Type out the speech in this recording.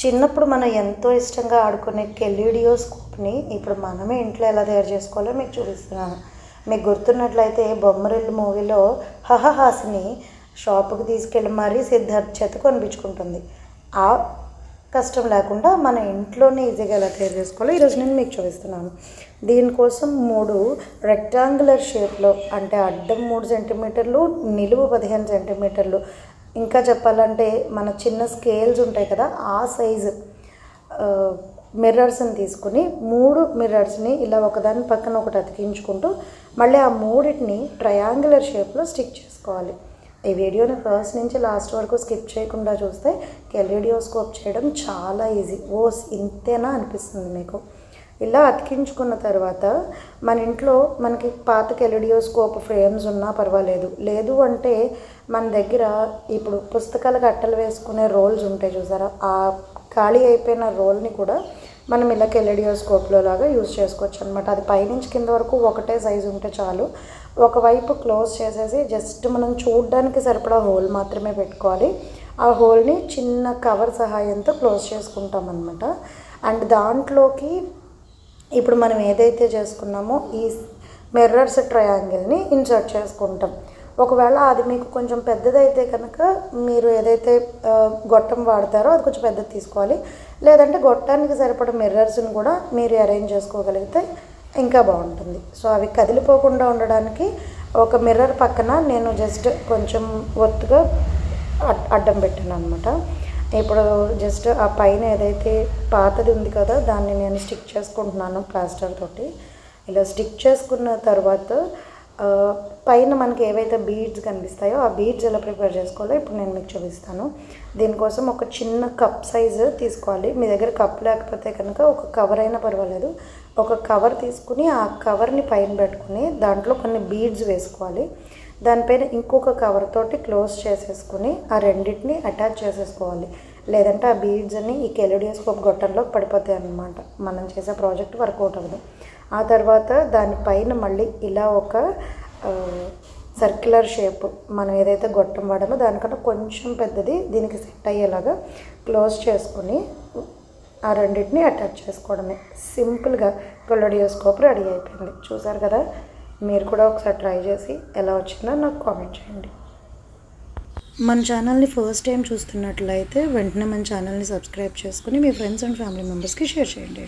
చిన్నప్పుడు మనం ఎంతో ఇష్టంగా ఆడుకునే కెలిడియోస్కోప్ని ఇప్పుడు మనమే ఇంట్లో ఎలా తయారు చేసుకోవాలో మీకు చూపిస్తున్నాను. మీకు గుర్తున్నట్లయితే బొమ్మరిల్లు మూవీలో హహహాసిని షాపుకి తీసుకెళ్ళి మరీ సిద్ధార్థ్ చేత కొనిపించుకుంటుంది. ఆ కష్టం లేకుండా మన ఇంట్లోనే ఈజీగా ఎలా తయారు చేసుకోవాలో ఈరోజు నేను మీకు చూపిస్తున్నాను. దీనికోసం 3 రెక్టాంగులర్ షేప్లో, అంటే అడ్డం 3 సెంటీమీటర్లు, నిలువు 15 సెంటీమీటర్లు, ఇంకా చెప్పాలంటే మన చిన్న స్కేల్స్ ఉంటాయి కదా, ఆ సైజు మిర్రర్స్ని తీసుకుని 3 మిర్రర్స్ని ఇలా ఒకదాని పక్కన ఒకటి అతికించుకుంటూ మళ్ళీ ఆ 3టిని ట్రయాంగులర్ షేప్లో స్టిక్ చేసుకోవాలి. ఈ వీడియోని ఫస్ట్ నుంచి లాస్ట్ వరకు స్కిప్ చేయకుండా చూస్తే కెలిడియోస్కోప్ చేయడం చాలా ఈజీ. ఇంతేనా అనిపిస్తుంది మీకు. ఇలా అతికించుకున్న తర్వాత మన ఇంట్లో మనకి పాత కెలిడియోస్కోప్ ఫ్రేమ్స్ ఉన్నా పర్వాలేదు, లేదు అంటే మన దగ్గర ఇప్పుడు పుస్తకాలకు అట్టలు వేసుకునే రోల్స్ ఉంటాయి చూసారా, ఆ ఖాళీ అయిపోయిన రోల్ని కూడా మనం ఇలా కెలిడియోస్కోప్లో లాగా యూజ్ చేసుకోవచ్చు అనమాట. అది పైనుంచి కింద వరకు ఒకటే సైజు ఉంటే చాలు. ఒకవైపు క్లోజ్ చేసేసి జస్ట్ మనం చూడడానికి సరిపడా హోల్ మాత్రమే పెట్టుకోవాలి. ఆ హోల్ని చిన్న కవర్ సహాయంతో క్లోజ్ చేసుకుంటాం అనమాట. అండ్ దాంట్లోకి ఇప్పుడు మనం ఏదైతే చేసుకున్నామో ఈ మిర్రర్స్ ట్రయాంగిల్ని ఇన్సర్ట్ చేసుకుంటాం. ఒకవేళ అది మీకు కొంచెం పెద్దదైతే కనుక మీరు ఏదైతే గొట్టం వాడతారో అది కొంచెం పెద్దది తీసుకోవాలి. లేదంటే గొట్టానికి సరిపడ మిర్రర్స్ని కూడా మీరు అరేంజ్ చేసుకోగలిగితే ఇంకా బాగుంటుంది. సో అవి కదిలిపోకుండా ఉండడానికి ఒక మిర్రర్ పక్కన నేను జస్ట్ కొంచెం ఒత్తుగా అడ్డం పెట్టాను అనమాట. ఇప్పుడు జస్ట్ ఆ పైన ఏదైతే పాతది ఉంది కదా దాన్ని నేను స్టిక్ చేసుకుంటున్నాను ప్లాస్టర్ తోటి. ఇలా స్టిక్ చేసుకున్న తర్వాత పైన మనకి ఏవైతే బీడ్స్ కనిపిస్తాయో ఆ బీడ్స్ ఎలా ప్రిపేర్ చేసుకోవాలో ఇప్పుడు నేను మీకు చూపిస్తాను. దీనికోసం ఒక చిన్న కప్ సైజు తీసుకోవాలి. మీ దగ్గర కప్ లేకపోతే కనుక ఒక కవర్ అయినా పర్వాలేదు. ఒక కవర్ తీసుకుని ఆ కవర్ని పైన పెట్టుకుని దాంట్లో కొన్ని బీడ్స్ వేసుకోవాలి. దానిపైన ఇంకొక కవర్ తోటి క్లోజ్ చేసేసుకుని ఆ రెండింటిని అటాచ్ చేసేసుకోవాలి. లేదంటే ఆ బీడ్స్ అన్ని ఈ కెలిడియోస్కోప్ గొట్టంలో పడిపోతాయి అన్నమాట. మనం చేసే ప్రాజెక్ట్ వర్కౌట్ అవ్వదు. ఆ తర్వాత దానిపైన మళ్ళీ ఇలా ఒక సర్క్యులర్ షేప్, మనం ఏదైతే గొట్టం వాడామో దానికన్నా కొంచెం పెద్దది దీనికి సెట్ అయ్యేలాగా క్లోజ్ చేసుకుని ఆ రెండింటిని అటాచ్ చేసుకోవడమే. సింపుల్గా కెలిడియోస్కోప్ రెడీ అయిపోయింది. చూసారు కదా, మీరు కూడా ఒకసారి ట్రై చేసి ఎలా వచ్చిందో నాకు కామెంట్ చేయండి. మన ఛానల్ని ఫస్ట్ టైం చూస్తున్నట్లయితే వెంటనే మన ఛానల్ని సబ్స్క్రైబ్ చేసుకుని మీ ఫ్రెండ్స్ అండ్ ఫ్యామిలీ మెంబర్స్కి షేర్ చేయండి.